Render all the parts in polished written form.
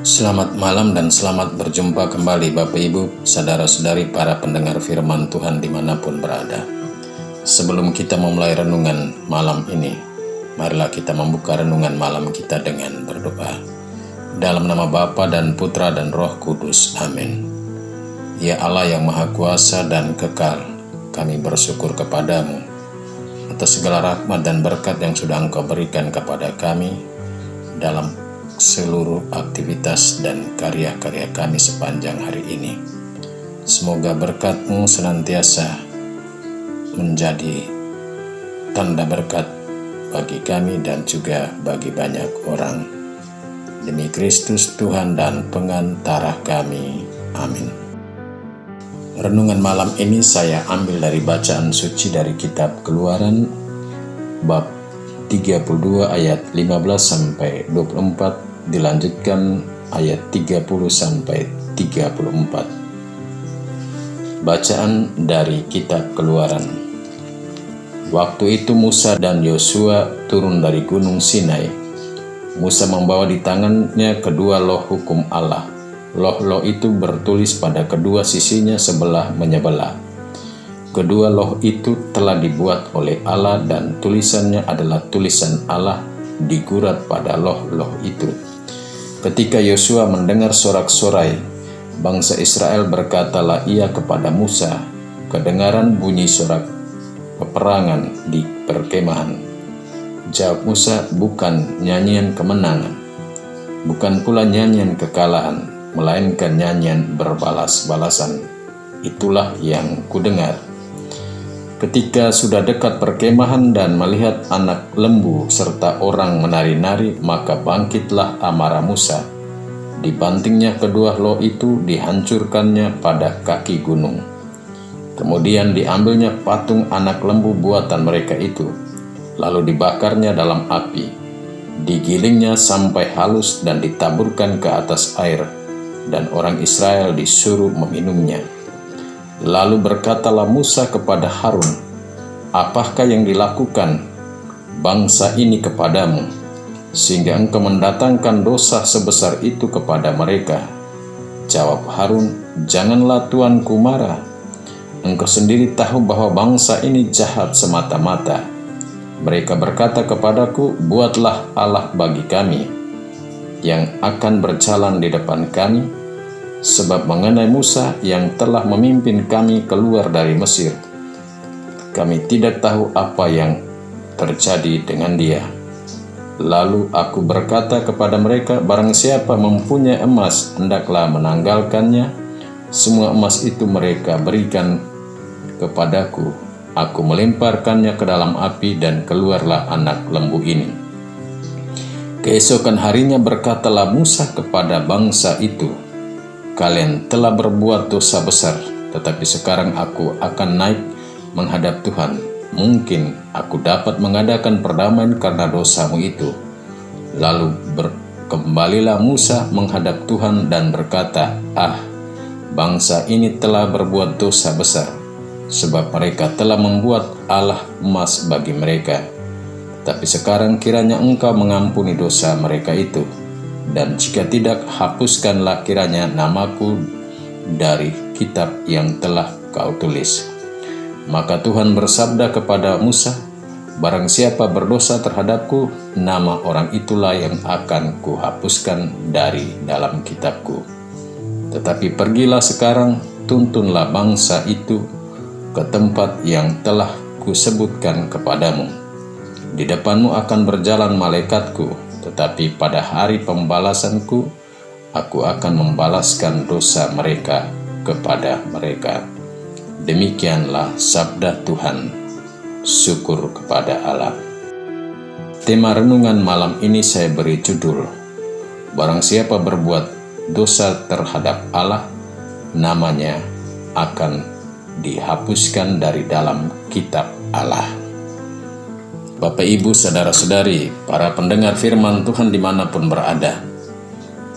Selamat malam dan selamat berjumpa kembali Bapak Ibu, Saudara-saudari para pendengar firman Tuhan dimanapun berada. Sebelum kita memulai renungan malam ini, marilah kita membuka renungan malam kita dengan berdoa. Dalam nama Bapa dan Putra dan Roh Kudus, amin. Ya Allah yang Maha Kuasa dan Kekal, kami bersyukur kepadamu atas segala rahmat dan berkat yang sudah Engkau berikan kepada kami dalam seluruh aktivitas dan karya-karya kami sepanjang hari ini. Semoga berkat-Mu senantiasa menjadi tanda berkat bagi kami dan juga bagi banyak orang. Demi Kristus Tuhan dan pengantara kami. Amin. Renungan malam ini saya ambil dari bacaan suci dari kitab Keluaran bab 32 ayat 15 sampai 24, dilanjutkan ayat 30 sampai 34. Bacaan dari kitab Keluaran. Waktu itu Musa dan Yosua turun dari gunung Sinai. Musa membawa di tangannya kedua loh hukum Allah. Loh-loh itu bertulis pada kedua sisinya sebelah menyebelah. Kedua loh itu telah dibuat oleh Allah dan tulisannya adalah tulisan Allah digurat pada loh-loh itu. Ketika Yosua mendengar sorak-sorai, bangsa Israel berkatalah ia kepada Musa, kedengaran bunyi sorak peperangan di perkemahan. Jawab Musa, bukan nyanyian kemenangan, bukan pula nyanyian kekalahan, melainkan nyanyian berbalas-balasan. Itulah yang kudengar. Ketika sudah dekat perkemahan dan melihat anak lembu serta orang menari-nari, maka bangkitlah amarah Musa. Dibantingnya kedua loh itu, dihancurkannya pada kaki gunung. Kemudian diambilnya patung anak lembu buatan mereka itu, lalu dibakarnya dalam api. Digilingnya sampai halus dan ditaburkan ke atas air, dan orang Israel disuruh meminumnya. Lalu berkatalah Musa kepada Harun, apakah yang dilakukan bangsa ini kepadamu, sehingga engkau mendatangkan dosa sebesar itu kepada mereka? Jawab Harun, janganlah tuanku marah. Engkau sendiri tahu bahwa bangsa ini jahat semata-mata. Mereka berkata kepadaku, buatlah Allah bagi kami, yang akan berjalan di depan kami. Sebab mengenai Musa yang telah memimpin kami keluar dari Mesir, kami tidak tahu apa yang terjadi dengan dia. Lalu aku berkata kepada mereka, barang siapa mempunyai emas, hendaklah menanggalkannya. Semua emas itu mereka berikan kepadaku. Aku melemparkannya ke dalam api dan keluarlah anak lembu ini. Keesokan harinya berkatalah Musa kepada bangsa itu, kalian telah berbuat dosa besar, tetapi sekarang aku akan naik menghadap Tuhan. Mungkin aku dapat mengadakan perdamaian karena dosamu itu. Lalu kembalilah Musa menghadap Tuhan dan berkata, bangsa ini telah berbuat dosa besar, sebab mereka telah membuat Allah emas bagi mereka. Tapi sekarang kiranya engkau mengampuni dosa mereka itu. Dan jika tidak, hapuskanlah kiranya namaku dari kitab yang telah kau tulis. Maka Tuhan bersabda kepada Musa, barang siapa berdosa terhadapku, nama orang itulah yang akan kuhapuskan dari dalam kitabku. Tetapi pergilah sekarang, tuntunlah bangsa itu ke tempat yang telah kusebutkan kepadamu. Di depanmu akan berjalan malaikatku, tetapi pada hari pembalasanku, aku akan membalaskan dosa mereka kepada mereka. Demikianlah sabda Tuhan. Syukur kepada Allah. Tema renungan malam ini saya beri judul, barang siapa berbuat dosa terhadap Allah, namanya akan dihapuskan dari dalam kitab Allah. Bapak, Ibu, Saudara-saudari, para pendengar firman Tuhan dimanapun berada,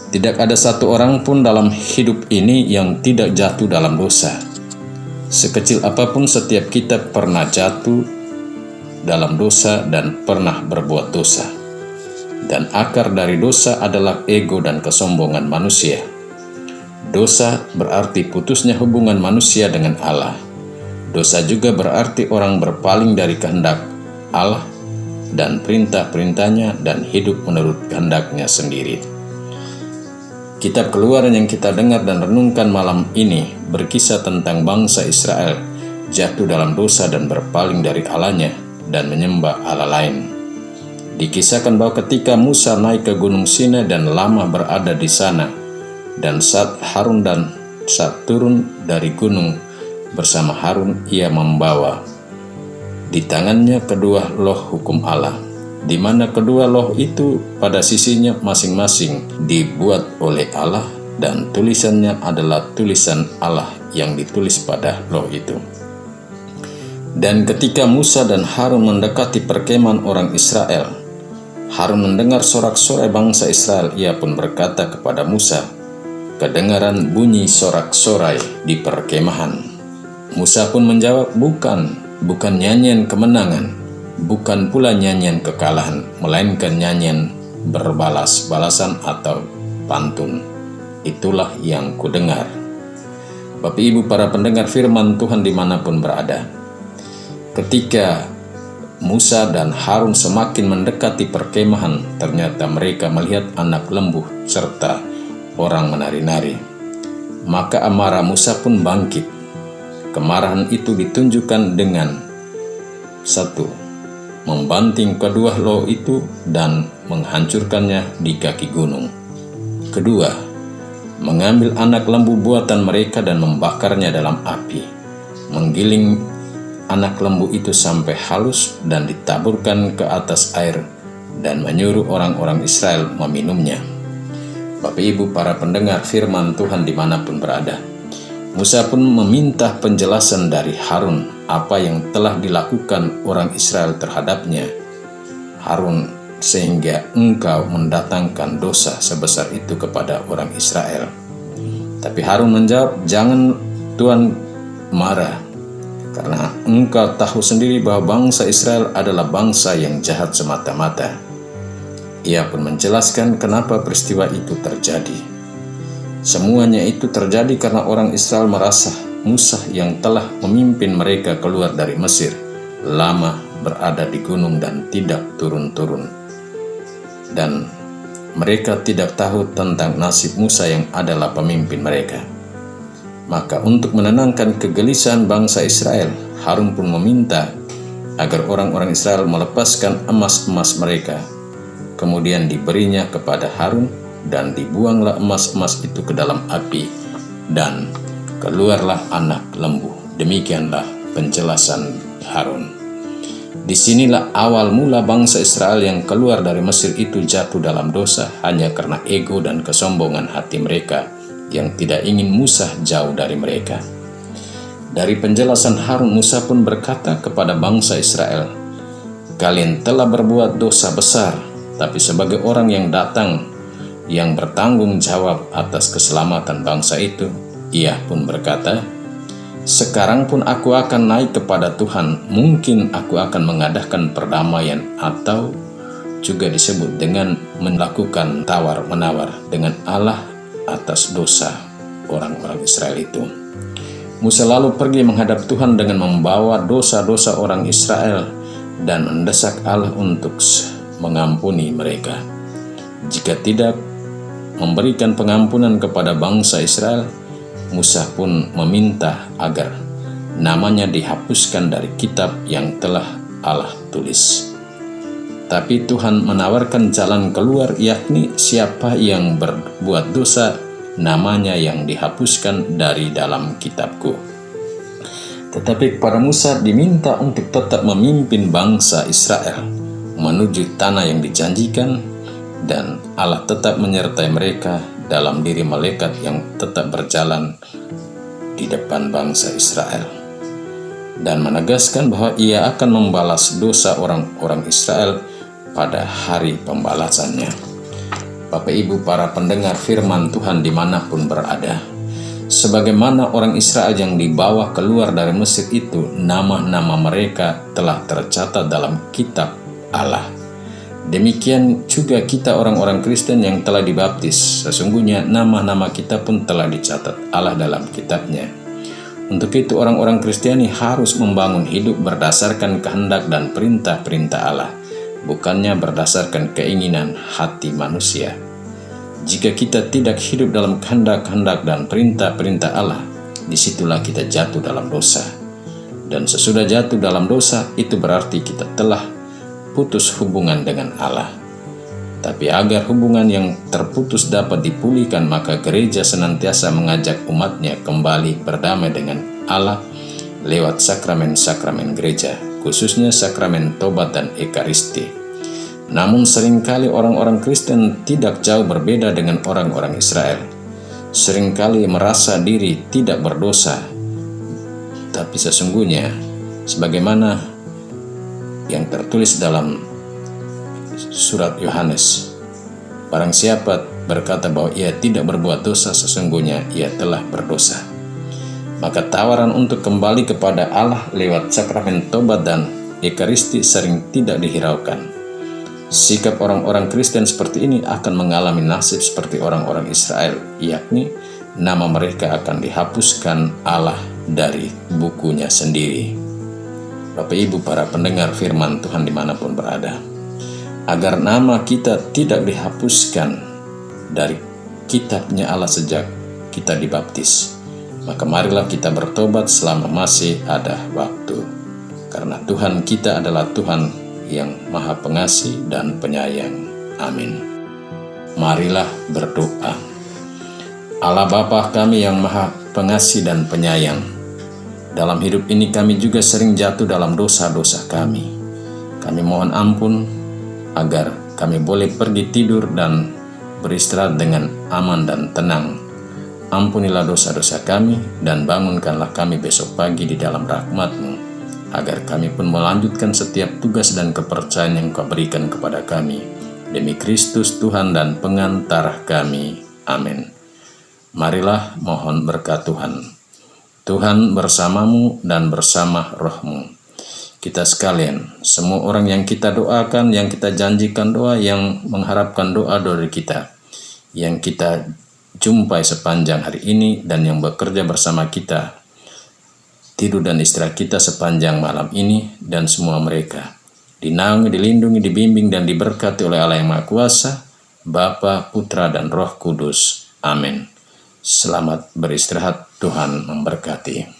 tidak ada satu orang pun dalam hidup ini yang tidak jatuh dalam dosa. Sekecil apapun setiap kita pernah jatuh dalam dosa dan pernah berbuat dosa. Dan akar dari dosa adalah ego dan kesombongan manusia. Dosa berarti putusnya hubungan manusia dengan Allah. Dosa juga berarti orang berpaling dari kehendak Allah dan perintah-perintahnya dan hidup menurut kehendaknya sendiri. Kitab Keluaran yang kita dengar dan renungkan malam ini berkisah tentang bangsa Israel jatuh dalam dosa dan berpaling dari Allahnya dan menyembah Allah lain. Dikisahkan bahwa ketika Musa naik ke Gunung Sinai dan lama berada di sana, dan saat turun dari gunung bersama Harun, ia membawa di tangannya kedua loh hukum Allah, di mana kedua loh itu pada sisinya masing-masing dibuat oleh Allah, dan tulisannya adalah tulisan Allah yang ditulis pada loh itu. Dan ketika Musa dan Harun mendekati perkemahan orang Israel, Harun mendengar sorak-sorai bangsa Israel. Ia pun berkata kepada Musa, "Kedengaran bunyi sorak-sorai di perkemahan." Musa pun menjawab, bukan nyanyian kemenangan, bukan pula nyanyian kekalahan, melainkan nyanyian berbalas-balasan atau pantun. Itulah yang kudengar. Bapak Ibu para pendengar firman Tuhan dimanapun berada, ketika Musa dan Harun semakin mendekati perkemahan, ternyata mereka melihat anak lembu serta orang menari-nari. Maka amarah Musa pun bangkit. Kemarahan itu ditunjukkan dengan 1. Membanting kedua loh itu dan menghancurkannya di kaki gunung. 2. Mengambil anak lembu buatan mereka dan membakarnya dalam api. Menggiling anak lembu itu sampai halus dan ditaburkan ke atas air dan menyuruh orang-orang Israel meminumnya. Bapak Ibu para pendengar firman Tuhan dimanapun berada, Musa pun meminta penjelasan dari Harun apa yang telah dilakukan orang Israel terhadapnya. Harun, sehingga engkau mendatangkan dosa sebesar itu kepada orang Israel. Tapi Harun menjawab, "Jangan Tuhan marah, karena engkau tahu sendiri bahwa bangsa Israel adalah bangsa yang jahat semata-mata." Ia pun menjelaskan kenapa peristiwa itu terjadi. Semuanya itu terjadi karena orang Israel merasa Musa yang telah memimpin mereka keluar dari Mesir lama berada di gunung dan tidak turun-turun. Dan mereka tidak tahu tentang nasib Musa yang adalah pemimpin mereka. Maka untuk menenangkan kegelisahan bangsa Israel, Harun pun meminta agar orang-orang Israel melepaskan emas-emas mereka. Kemudian diberinya kepada Harun dan dibuanglah emas-emas itu ke dalam api dan keluarlah anak lembu. Demikianlah penjelasan Harun. Disinilah awal mula bangsa Israel yang keluar dari Mesir itu jatuh dalam dosa hanya karena ego dan kesombongan hati mereka yang tidak ingin Musa jauh dari mereka. Dari penjelasan Harun, Musa pun berkata kepada bangsa Israel, "Kalian telah berbuat dosa besar, tapi sebagai orang yang datang yang bertanggung jawab atas keselamatan bangsa itu," ia pun berkata, "Sekarang pun aku akan naik kepada Tuhan. Mungkin aku akan mengadakan perdamaian," atau juga disebut dengan melakukan tawar-menawar dengan Allah atas dosa orang-orang Israel itu. Musa lalu pergi menghadap Tuhan dengan membawa dosa-dosa orang Israel dan mendesak Allah untuk mengampuni mereka. Jika tidak memberikan pengampunan kepada bangsa Israel, Musa pun meminta agar namanya dihapuskan dari kitab yang telah Allah tulis. Tapi Tuhan menawarkan jalan keluar, yakni siapa yang berbuat dosa, namanya yang dihapuskan dari dalam kitabku. Tetapi kepada Musa diminta untuk tetap memimpin bangsa Israel menuju tanah yang dijanjikan, dan Allah tetap menyertai mereka dalam diri malaikat yang tetap berjalan di depan bangsa Israel, dan menegaskan bahwa ia akan membalas dosa orang-orang Israel pada hari pembalasannya. Bapak Ibu para pendengar firman Tuhan dimanapun berada, sebagaimana orang Israel yang dibawa keluar dari Mesir itu, nama-nama mereka telah tercatat dalam kitab Allah. Demikian juga kita orang-orang Kristen yang telah dibaptis, sesungguhnya nama-nama kita pun telah dicatat Allah dalam kitab-Nya. Untuk itu orang-orang Kristiani harus membangun hidup berdasarkan kehendak dan perintah-perintah Allah, bukannya berdasarkan keinginan hati manusia. Jika kita tidak hidup dalam kehendak-kehendak dan perintah-perintah Allah, disitulah kita jatuh dalam dosa. Dan sesudah jatuh dalam dosa, itu berarti kita telah putus hubungan dengan Allah. Tapi agar hubungan yang terputus dapat dipulihkan, maka gereja senantiasa mengajak umatnya kembali berdamai dengan Allah lewat sakramen-sakramen gereja, khususnya sakramen tobat dan ekaristi. Namun seringkali orang-orang Kristen tidak jauh berbeda dengan orang-orang Israel. Seringkali merasa diri tidak berdosa, tapi sesungguhnya sebagaimana yang tertulis dalam surat Yohanes, barang siapa berkata bahwa ia tidak berbuat dosa, sesungguhnya ia telah berdosa. Maka tawaran untuk kembali kepada Allah lewat sakramen tobat dan ekaristi sering tidak dihiraukan. Sikap orang-orang Kristen seperti ini akan mengalami nasib seperti orang-orang Israel, yakni nama mereka akan dihapuskan Allah dari bukunya sendiri. Bapak Ibu para pendengar firman Tuhan dimanapun berada, agar nama kita tidak dihapuskan dari kitab-Nya Allah sejak kita dibaptis, maka marilah kita bertobat selama masih ada waktu, karena Tuhan kita adalah Tuhan yang Maha Pengasih dan Penyayang. Amin. Marilah berdoa. Allah Bapa kami yang Maha Pengasih dan Penyayang, dalam hidup ini kami juga sering jatuh dalam dosa-dosa kami. Kami mohon ampun agar kami boleh pergi tidur dan beristirahat dengan aman dan tenang. Ampunilah dosa-dosa kami dan bangunkanlah kami besok pagi di dalam rahmat-Mu, agar kami pun melanjutkan setiap tugas dan kepercayaan yang Kau berikan kepada kami. Demi Kristus Tuhan dan pengantar kami. Amin. Marilah mohon berkat Tuhan. Tuhan bersamamu dan bersama rohmu. Kita sekalian, semua orang yang kita doakan, yang kita janjikan doa, yang mengharapkan doa dari kita, yang kita jumpai sepanjang hari ini, dan yang bekerja bersama kita, tidur dan istirahat kita sepanjang malam ini, dan semua mereka dinaungi, dilindungi, dibimbing, dan diberkati oleh Allah yang Maha Kuasa, Bapa, Putra, dan Roh Kudus. Amin. Selamat beristirahat, Tuhan memberkati.